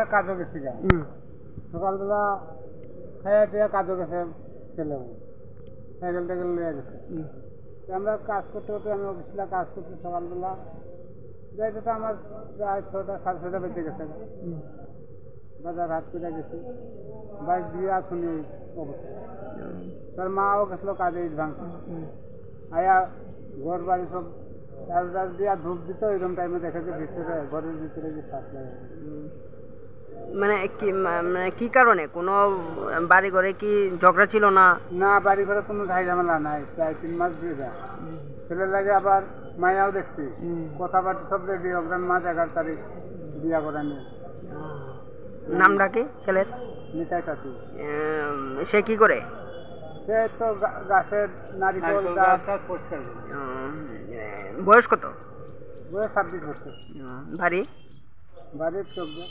কাজও গেছি গা সকালবেলা খাইয়া দিয়া কাজও গেছে ছেলে সাইকেল টাইকেল নিয়ে গেছে আমরা কাজ করতে করতে আমি অফিসিলা কাজ করছি সকালবেলা যাইতে তো আমার প্রায় 6টা 6:30 বেজে গেছে বাজার হাট করে গেছি বাইক দিয়ে আসুনি অবস্থা তার মাও গেছিল কাজে ইট ভাঙছে আয়া ঘর বাড়ি সব চার দিয়া ধূপ দিত এরকম টাইমে দেখে যে ভিতরে ঘরের ভিতরে যে শ্বাস লাগে মানে কি কারণে কোনো বাড়ি ঘরে কি ঝগড়া ছিল না? না বাড়ি ঘরে কোনো ঝাই ঝামেলা নাই প্রায় 3 মাস দিয়ে যায় ছেলের লাগে আবার মায়াও দেখছি কথাবার্তা সব রেডি অগ্রাণ মাস 11 তারিখ বিয়া করা নিয়ে নামটা কি ছেলের? নিতাই চাচি। সে কি করে? সে তো গাছের নারিকেল গাছ পরিষ্কার করে। বয়স কত? বয়স 26 বছর। বাড়ি? বাড়ির 14।